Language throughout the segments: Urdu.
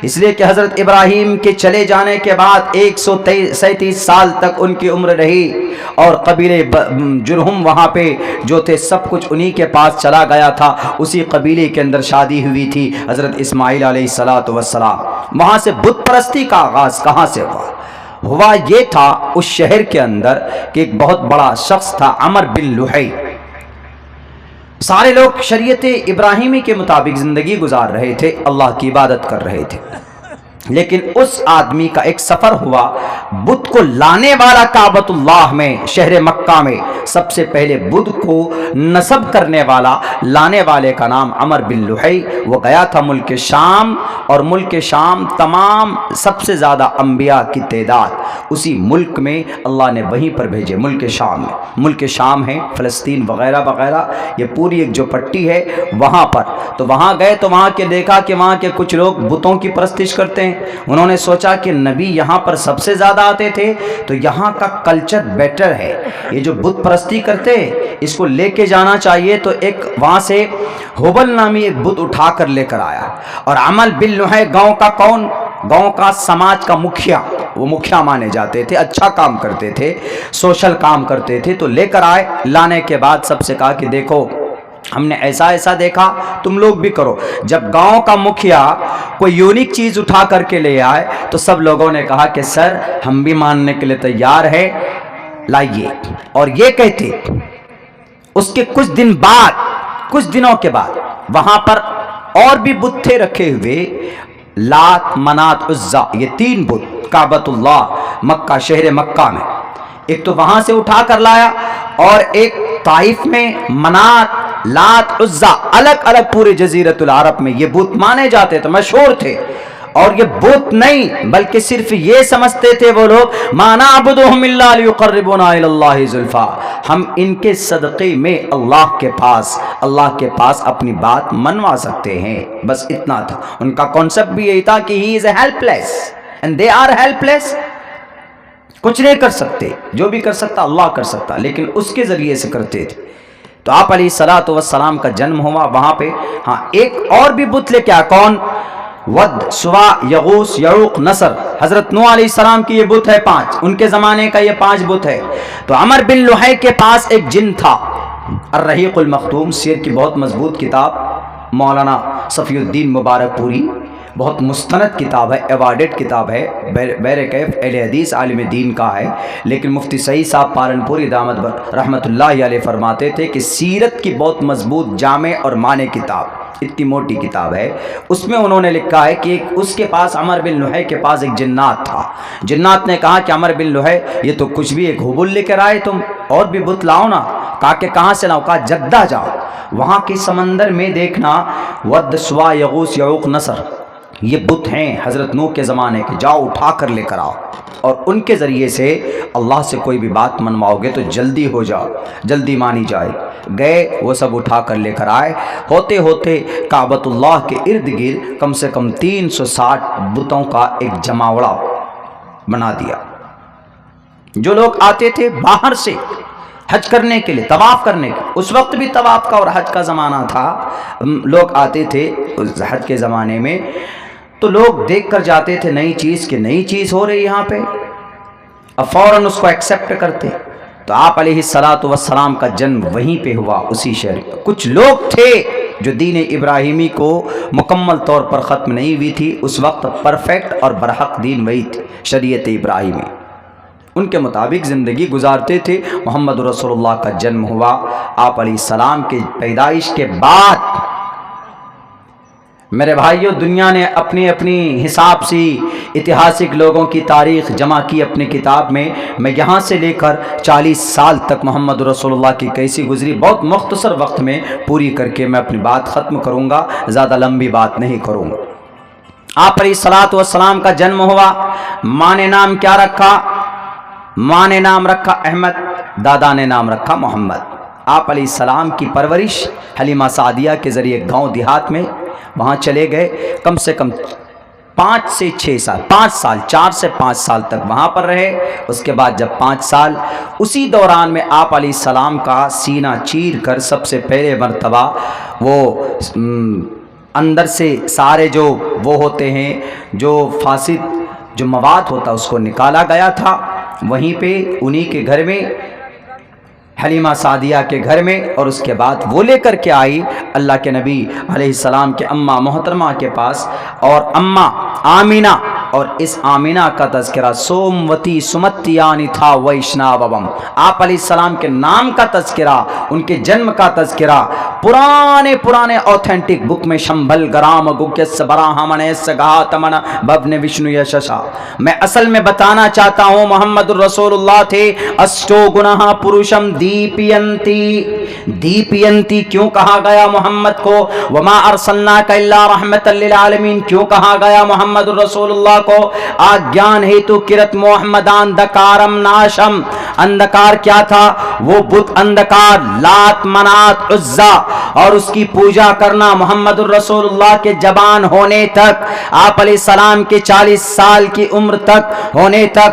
اس لیے کہ حضرت ابراہیم کے چلے جانے کے بعد 137 سال تک ان کی عمر رہی، اور قبیلے جرہم وہاں پہ جو تھے سب کچھ انہی کے پاس چلا گیا تھا۔ اسی قبیلے کے اندر شادی ہوئی تھی حضرت اسماعیل علیہ السلام۔ وہاں سے بت پرستی کا آغاز کہاں سے ہوا یہ تھا اس شہر کے اندر کہ ایک بہت بڑا شخص تھا عمر بن لحی۔ سارے لوگ شریعت ابراہیمی کے مطابق زندگی گزار رہے تھے، اللہ کی عبادت کر رہے تھے، لیکن اس آدمی کا ایک سفر ہوا، بدھ کو لانے والا کعبۃ اللہ میں شہر مکہ میں سب سے پہلے بدھ کو نصب کرنے والا لانے والے کا نام عمر بن لحی۔ وہ گیا تھا ملک شام، اور ملک شام تمام سب سے زیادہ انبیاء کی تعداد اسی ملک میں اللہ نے وہیں پر بھیجے، ملک شام میں۔ ملک شام ہے فلسطین وغیرہ وغیرہ، یہ پوری ایک جو پٹی ہے وہاں پر۔ تو وہاں گئے تو وہاں کے دیکھا کہ وہاں کے کچھ لوگ بتوں کی پرستش کرتے ہیں۔ انہوں نے سوچا کہ نبی یہاں پر سب سے زیادہ آتے تھے تو یہاں کا کلچر بیٹر ہے، یہ جو بت پرستی کرتے اس کو لے کے جانا چاہیے۔ تو ایک وہاں سے ہوبل نامی ایک بت اٹھا کر لے کر آیا، اور عمر بن لحی گاؤں کا کون؟ گاؤں کا سماج کا مکھیا، وہ مکھیا مانے جاتے تھے، اچھا کام کرتے تھے، سوشل کام کرتے تھے۔ تو لے کر آئے، لانے کے بعد سب سے کہا کہ دیکھو ہم نے ایسا ایسا دیکھا، تم لوگ بھی کرو۔ جب گاؤں کا مکھیا کوئی یونیک چیز اٹھا کر کے لے آئے تو سب لوگوں نے کہا کہ سر ہم بھی ماننے کے لیے تیار ہیں، لائیے۔ اور یہ کہتے اس کے کچھ دن بعد، کچھ دنوں کے بعد وہاں پر اور بھی بت تھے رکھے ہوئے، لات، منات، عزا، یہ 3 بت کعبۃ اللہ مکہ، شہر مکہ میں۔ ایک تو وہاں سے اٹھا کر لایا، اور ایک طائف میں منات، لات، عزا، الگ الگ پورے جزیرۃ العرب میں یہ بت مانے جاتے تھے، مشہور تھے۔ اور یہ بت نہیں بلکہ صرف یہ سمجھتے تھے وہ لوگ، ما نعبدهم الا ليقربونا الى الله زلفا، ہم ان کے صدقے میں اللہ کے پاس اپنی بات منوا سکتے ہیں، بس اتنا تھا ان کا کانسیپٹ۔ بھی یہی تھا کہ he is helpless and they are helpless، کچھ نہیں کر سکتے، جو بھی کر سکتا اللہ کر سکتا، لیکن اس کے ذریعے سے کرتے تھے۔ تو آپ علیہ الصلوۃ والسلام کا جنم ہوا وہاں پہ۔ ہاں ایک اور بھی بت لے کیا، کون؟ ود، سوا، یغوث، یعوق، نصر۔ حضرت نوح علیہ السلام کی یہ بت ہے 5، ان کے زمانے کا یہ 5 بت ہے۔ تو عمر بن لحی کے پاس ایک جن تھا، الرحیق المختوم، سیر کی بہت مضبوط کتاب، مولانا صفی الدین مبارک پوری، بہت مستند کتاب ہے، ایوارڈڈ کتاب ہے، بہرکیف اہل حدیث عالم دین کا ہے۔ لیکن مفتی سعید صاحب پالنپوری دامت رحمۃ اللہ علیہ فرماتے تھے کہ سیرت کی بہت مضبوط، جامع اور معنی کتاب، اتنی موٹی کتاب ہے۔ اس میں انہوں نے لکھا ہے کہ اس کے پاس، عمر بن لحی کے پاس ایک جنات تھا۔ جنات نے کہا کہ عمر بن لحی یہ تو کچھ بھی ایک ہوبل لے کر آئے، تم اور بھی بت لاؤ نا۔ کہا کہ کہاں سے لاؤ؟ کہا جدہ جاؤ، وہاں کی سمندر میں دیکھنا ود، سوا، یغوث، یعوق، نصر، یہ بت ہیں حضرت نوح کے زمانے کے، جاؤ اٹھا کر لے کر آؤ، اور ان کے ذریعے سے اللہ سے کوئی بھی بات منواؤ گے تو جلدی ہو جاؤ، جلدی مانی جائے۔ گئے، وہ سب اٹھا کر لے کر آئے۔ ہوتے ہوتے کعبۃ اللہ کے ارد گرد کم سے کم 360 بتوں کا ایک جماوڑا بنا دیا۔ جو لوگ آتے تھے باہر سے حج کرنے کے لیے، طواف کرنے کے، اس وقت بھی طواف کا اور حج کا زمانہ تھا، لوگ آتے تھے اس حج کے زمانے میں، تو لوگ دیکھ کر جاتے تھے نئی چیز، کہ نئی چیز ہو رہی یہاں پہ، اب فوراً اس کو ایکسیپٹ کرتے۔ تو آپ علیہ الصلوۃ والسلام کا جنم وہیں پہ ہوا، اسی شہر میں۔ کچھ لوگ تھے جو دین ابراہیمی کو مکمل طور پر ختم نہیں ہوئی تھی اس وقت، پرفیکٹ اور برحق دین وہی تھی، شریعت ابراہیمی، ان کے مطابق زندگی گزارتے تھے۔ محمد رسول اللہ کا جنم ہوا، آپ علیہ السلام کے پیدائش کے بعد میرے بھائیوں دنیا نے اپنی اپنی حساب سے اتہاسک لوگوں کی تاریخ جمع کی اپنی کتاب میں۔ میں یہاں سے لے کر 40 سال تک محمد رسول اللہ کی کیسی گزری بہت مختصر وقت میں پوری کر کے میں اپنی بات ختم کروں گا، زیادہ لمبی بات نہیں کروں گا۔ آپ علیہ الصلوۃ والسلام کا جنم ہوا، ماں نے نام کیا رکھا؟ ماں نے نام رکھا احمد، دادا نے نام رکھا محمد۔ آپ علیہ السلام کی پرورش حلیمہ سعدیہ کے ذریعے گاؤں دیہات میں وہاں چلے گئے، کم سے کم 5 سے 6 سال، 5 سال، 4 سے 5 سال تک وہاں پر رہے۔ اس کے بعد جب 5 سال، اسی دوران میں آپ علیہ السلام کا سینہ چیر کر سب سے پہلے مرتبہ وہ اندر سے سارے جو وہ ہوتے ہیں جو فاسد جو مواد ہوتا اس کو نکالا گیا تھا. وہیں پہ انہی کے گھر میں حلیمہ سعدیہ کے گھر میں، اور اس کے بعد وہ لے کر کے آئی اللہ کے نبی علیہ السلام کے اماں محترمہ کے پاس، اور اماں آمینہ، اور اس آمینہ کا تذکرہ سوموتی سمتیانی تھا ویشناوم، آپ علیہ السلام کے نام کا تذکرہ، ان کے جنم کا تذکرہ پرانے اوتھینٹک بک میں شمبل گرام گکس براہمن سگاتمن ببن وشنو یششا. میں اصل میں بتانا چاہتا ہوں محمد الرسول اللہ تھے اشٹو گناہ پروشم دیپینتی کیوں کہا گیا محمد کو؟ وما ارسلناک الا رحمتا للعالمین کیوں کہا گیا محمد الرسول اللہ کو؟ آگیان ہیتو کرت محمد اندکارم ناشم. اندکار کیا تھا؟ وہ بت اندکار لات منات عزا اور اس کی پوجا کرنا. محمد الرسول اللہ کے جوان ہونے تک، آپ علیہ السلام کے 40 سال کی عمر تک ہونے تک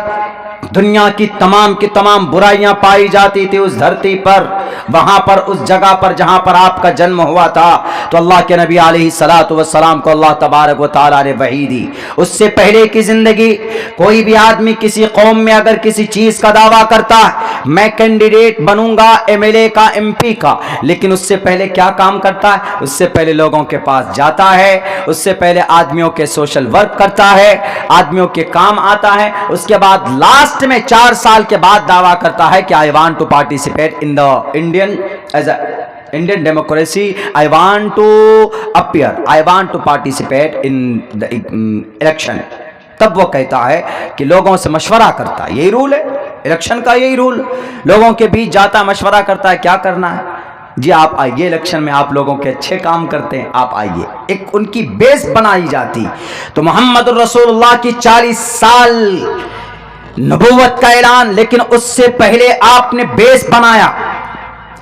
دنیا کی تمام برائیاں پائی جاتی تھی اس دھرتی پر، وہاں پر اس جگہ پر جہاں پر آپ کا جنم ہوا تھا. تو اللہ کے نبی علیہ الصلوۃ والسلام کو اللہ تبارک و تعالیٰ نے وحی دی. اس سے پہلے کی زندگی کوئی بھی آدمی کسی قوم میں اگر کسی چیز کا دعویٰ کرتا ہے میں کینڈیڈیٹ بنوں گا MLA کا MP کا، لیکن اس سے پہلے کیا کام کرتا ہے؟ اس سے پہلے لوگوں کے پاس جاتا ہے، اس سے پہلے آدمیوں کے سوشل ورک کرتا ہے، آدمیوں کے کام آتا ہے، اس کے بعد لاسٹ میں 4 سال کے بعد دعویٰ کرتا ہے کہ I want to participate in the Indian democracy, I want to appear, I want to participate in the election. تب وہ کہتا ہے کہ لوگوں سے مشورہ کرتا ہے. یہی رول ہے الیکشن کا، یہی رول، لوگوں کے بیچ جاتا ہے، مشورہ کرتا ہے کیا کرنا ہے. جی آپ آئیے الیکشن میں، آپ لوگوں کے اچھے کام کرتے ہیں، آپ آئیے. ایک ان کی بیس بنائی جاتی. تو محمد الرسول اللہ کی 40 سال نبوت کا اعلان، لیکن اس سے پہلے آپ نے بیس بنایا.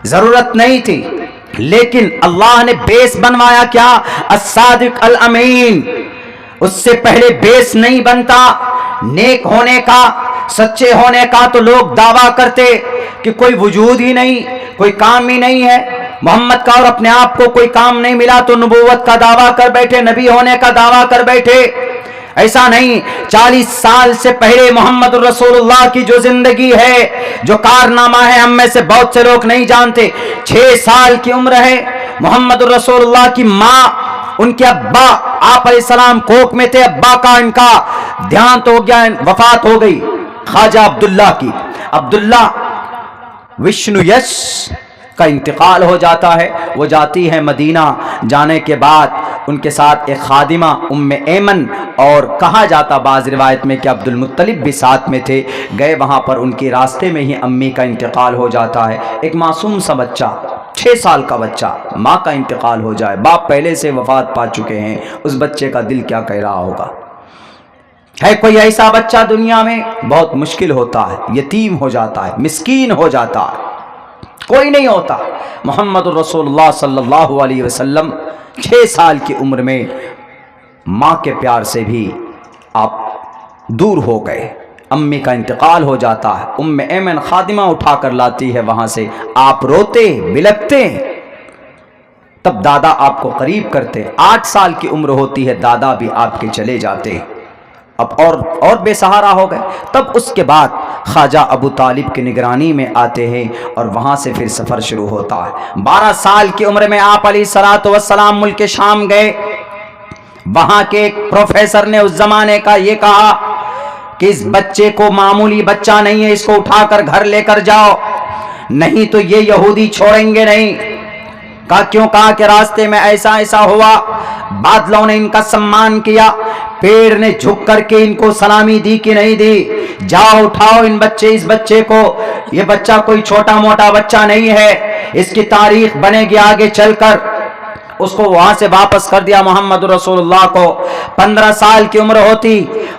ضرورت نہیں تھی لیکن اللہ نے بیس بنوایا. کیا؟ الصادق الامین. اس سے پہلے بیس نہیں بنتا نیک ہونے کا، سچے ہونے کا. تو لوگ دعویٰ کرتے کہ کوئی وجود ہی نہیں، کوئی کام ہی نہیں ہے محمد کا، اور اپنے آپ کو کوئی کام نہیں ملا تو نبوت کا دعویٰ کر بیٹھے، نبی ہونے کا دعویٰ کر بیٹھے. ایسا نہیں. 40 سال سے پہلے محمد الرسول اللہ کی جو زندگی ہے، جو کارنامہ ہے، ہم میں سے بہت سے لوگ نہیں جانتے. 6 سال کی عمر ہے محمد الرسول اللہ کی ماں، ان کے ابا آپ علیہ السلام کوک میں تھے، ابا کا ان کا دیہانت ہو گیا، وفات ہو گئی. خواجہ عبداللہ کی، عبداللہ وشنو یش کا انتقال ہو جاتا ہے. وہ جاتی ہے مدینہ. جانے کے بعد ان کے ساتھ ایک خادمہ ام ایمن، اور کہا جاتا بعض روایت میں کہ عبد المطلب بھی ساتھ میں تھے. گئے وہاں پر، ان کے راستے میں ہی امی کا انتقال ہو جاتا ہے. ایک معصوم سا بچہ، 6 سال کا بچہ، ماں کا انتقال ہو جائے، باپ پہلے سے وفات پا چکے ہیں، اس بچے کا دل کیا کہہ رہا ہوگا؟ ہے کوئی ایسا بچہ دنیا میں؟ بہت مشکل ہوتا ہے، یتیم ہو جاتا ہے، مسکین ہو جاتا ہے، کوئی نہیں ہوتا. محمد الرسول اللہ صلی اللہ علیہ وسلم 6 سال کی عمر میں ماں کے پیار سے بھی آپ دور ہو گئے. امی کا انتقال ہو جاتا ہے. ام ایمن خادمہ اٹھا کر لاتی ہے وہاں سے. آپ روتے بلکتے، تب دادا آپ کو قریب کرتے. 8 سال کی عمر ہوتی ہے، دادا بھی آپ کے چلے جاتے، اب اور بے سہارا ہو گئے. تب اس کے بعد خواجہ ابو طالب کی نگرانی میں آتے ہیں، اور وہاں سے پھر سفر شروع ہوتا ہے. 12 سال کی عمر میں آپ علیہ الصلوۃ والسلام ملک شام گئے. وہاں کے ایک پروفیسر نے اس زمانے کا یہ کہا کہ اس بچے کو معمولی بچہ نہیں ہے، اس کو اٹھا کر گھر لے کر جاؤ، نہیں تو یہ یہودی چھوڑیں گے نہیں. کہا کیوں؟ کہا کہ راستے میں ایسا ہوا، بادلوں نے ان کا سمان کیا، پیڑ نے جھک کر کے ان کو سلامی دی کہ نہیں دی. جاؤ اٹھاؤ اس بچے کو، یہ بچہ کوئی چھوٹا موٹا بچہ نہیں ہے، اس کی تاریخ بنے گی آگے چل کر. اس کو وہاں سے واپس کر دیا محمد رسول اللہ کو. 15 سال کی عمر ہوتی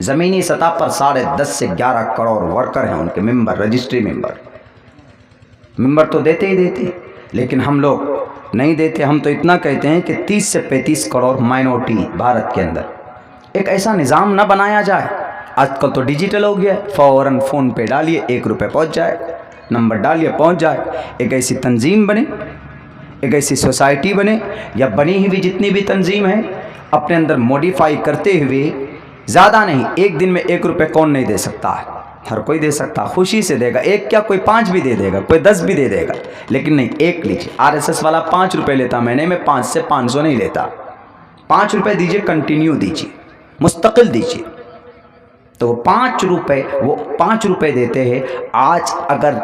زمینی سطح پر 10.5 سے 11 کروڑ ورکر ہیں ان کے، ممبر، رجسٹری ممبر تو دیتے ہی دیتے، لیکن ہم لوگ نہیں دیتے۔ ہم تو اتنا کہتے ہیں کہ 30 سے 35 کروڑ مائنورٹی بھارت کے اندر، ایک ایسا نظام نہ بنایا جائے؟ آج کل تو ڈیجیٹل ہو گیا، فوراً فون پہ ڈالیے 1 روپے پہنچ جائے، نمبر ڈالیے پہنچ جائے۔ ایک ایسی تنظیم بنے، ایک ایسی سوسائٹی بنے، یا بنی ہوئی جتنی بھی تنظیم ہے اپنے اندر موڈیفائی کرتے ہوئے، زیادہ نہیں، ایک دن میں 1 روپے کون نہیں دے سکتا ہے؟ ہر کوئی دے سکتا، خوشی سے دے گا، ایک کیا کوئی 5 بھی دے دے گا، کوئی 10 بھی دے دے گا، لیکن نہیں، ایک لیجیے۔ RSS والا 5 روپے لیتا مہینے میں، 5 سے 500 نہیں لیتا۔ 5 روپے دیجیے، کنٹینیو دیجیے، مستقل دیجیے، تو وہ 5 روپے دیتے ہیں۔ آج اگر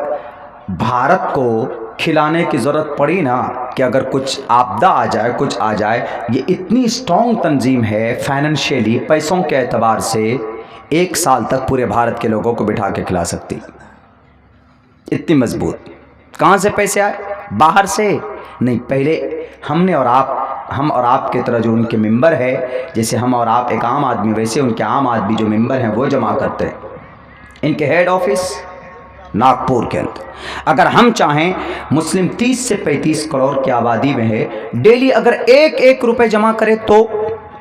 بھارت کو کھلانے کی ضرورت پڑی نا، کہ اگر کچھ آپدہ آ جائے، کچھ آ جائے، یہ اتنی اسٹرانگ تنظیم ہے فائنینشیلی، پیسوں کے اعتبار سے 1 سال تک پورے بھارت کے لوگوں کو بٹھا کے کھلا سکتی، اتنی مضبوط۔ کہاں سے پیسے آئے؟ باہر سے نہیں، پہلے ہم اور آپ کی طرح جو ان کے ممبر ہے، جیسے ہم اور آپ ایک عام آدمی، ویسے ان کے عام آدمی جو ممبر ہیں وہ جمع کرتے ہیں۔ ان کے ہیڈ آفس ناگپور کے اندر۔ اگر ہم چاہیں، مسلم 30 سے 35 کروڑ کی آبادی میں ہے، ڈیلی اگر 1 روپے جمع کرے تو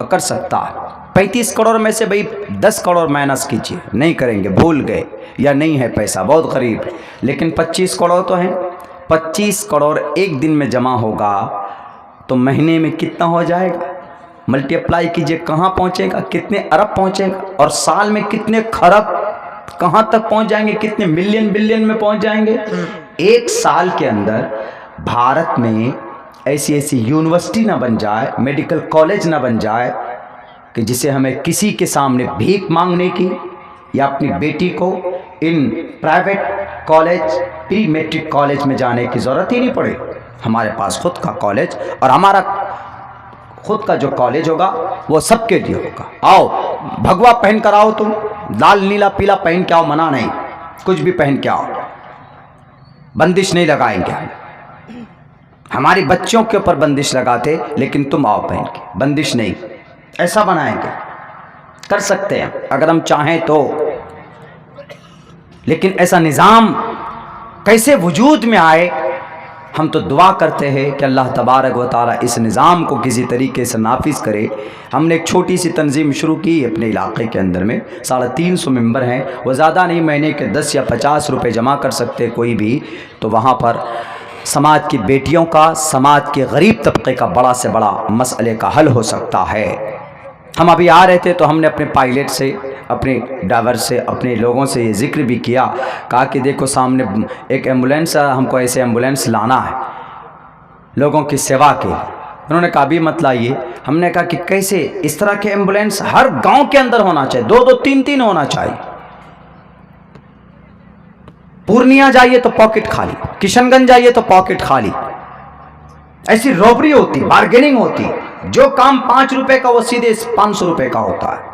کر سکتا ہے۔ 35 کروڑ میں سے بھئی 10 کروڑ مائنس کیجیے، نہیں کریں گے، بھول گئے یا نہیں ہے پیسہ، بہت غریب، لیکن 25 کروڑ تو ہیں۔ 25 کروڑ ایک دن میں جمع ہوگا تو مہینے میں کتنا ہو جائے گا؟ ملٹی اپلائی کیجئے، کہاں پہنچے گا؟ کتنے ارب پہنچے گا؟ اور سال میں کتنے خرب، کہاں تک پہنچ جائیں گے؟ کتنے بلین میں پہنچ جائیں گے؟ 1 سال کے اندر بھارت میں ایسی یونیورسٹی نہ بن جائے، میڈیکل کالج نہ بن جائے کہ جسے ہمیں کسی کے سامنے بھیک مانگنے کی یا اپنی بیٹی کو ان private college, pre matric college میں جانے کی ضرورت ہی نہیں پڑے۔ ہمارے پاس خود کا کالج، اور ہمارا خود کا جو کالج ہوگا وہ سب کے لیے ہوگا۔ آؤ بھگوا پہن کر آؤ، تم لال نیلا پیلا پہن کے آؤ، منع نہیں، کچھ بھی پہن کے آؤ، بندش نہیں لگائیں گے۔ ہماری بچیوں کے اوپر بندش لگاتے، لیکن تم آؤ پہن کے، بندش نہیں، ایسا بنائیں گے، کر سکتے ہیں اگر ہم چاہیں تو۔ لیکن ایسا نظام کیسے وجود میں آئے؟ ہم تو دعا کرتے ہیں کہ اللہ تبارک و تعالیٰ اس نظام کو کسی طریقے سے نافذ کرے۔ ہم نے ایک چھوٹی سی تنظیم شروع کی اپنے علاقے کے اندر میں، 350 ممبر ہیں، وہ زیادہ نہیں، مہینے کے 10 یا 50 روپے جمع کر سکتے کوئی بھی، تو وہاں پر سماج کی بیٹیوں کا، سماج کے غریب طبقے کا بڑا سے بڑا مسئلے کا حل ہو سکتا ہے۔ ہم ابھی آ رہے تھے تو ہم نے اپنے پائلٹ سے، اپنے ڈرائیور سے، اپنے لوگوں سے یہ ذکر بھی کیا، کہا کہ دیکھو سامنے ایک ایمبولینس ہے، ہم کو ایسے ایمبولینس لانا ہے لوگوں کی سیوا کے لیے۔ انہوں نے کہا بھی مت لائیے۔ ہم نے کہا کہ کیسے؟ اس طرح کے ایمبولینس ہر گاؤں کے اندر ہونا چاہیے، 2 3 ہونا چاہیے۔ پورنیہ جائیے تو پاکٹ خالی، کشن گنج جائیے تو پاکٹ خالی، ایسی روبری ہوتی، بارگیننگ ہوتی، جو کام 5 روپے کا وہ سیدھے 500 روپے کا ہوتا ہے۔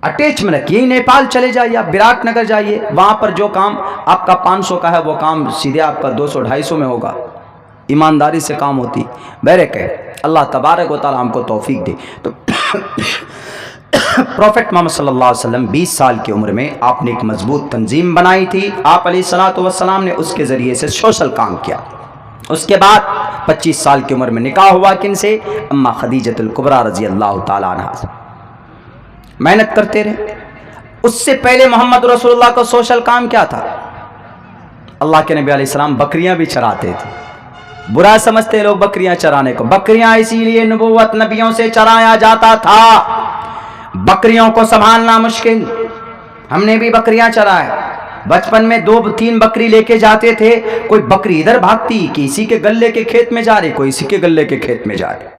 اٹیچ میں رکھیے، نیپال چلے جائیے، آپ وراٹ نگر جائیے، وہاں پر جو کام آپ کا 500 کا ہے وہ کام سیدھے آپ کا 200 250 میں ہوگا، ایمانداری سے کام ہوتی۔ بیرک ہے، اللہ تبارک و تعالی ہم کو توفیق دے۔ تو پروفٹ محمد صلی اللہ علیہ وسلم 20 سال کی عمر میں آپ نے ایک مضبوط تنظیم بنائی تھی، آپ علیہ الصلوۃ والسلام نے اس کے ذریعے سے سوشل کام کیا۔ اس کے بعد 25 سال کی عمر میں نکاح ہوا، کن سے؟ اما خدیجۃ الکبریٰ رضی اللہ تعالیٰ عنہا سے۔ محنت کرتے رہے۔ اس سے پہلے محمد رسول اللہ کا سوشل کام کیا تھا؟ اللہ کے نبی علیہ السلام بکریاں بھی چراتے تھے۔ برا سمجھتے لوگ بکریاں چرانے کو، بکریاں اسی لیے نبوت نبیوں سے چرایا جاتا تھا، بکریوں کو سنبھالنا مشکل۔ ہم نے بھی بکریاں چرائے، بچپن میں 2 3 بکری لے کے جاتے تھے، کوئی بکری ادھر بھاگتی کہ اسی کے گلے کے کھیت میں جا رہی، کوئی اسی کے گلے کے کھیت میں جا رہی۔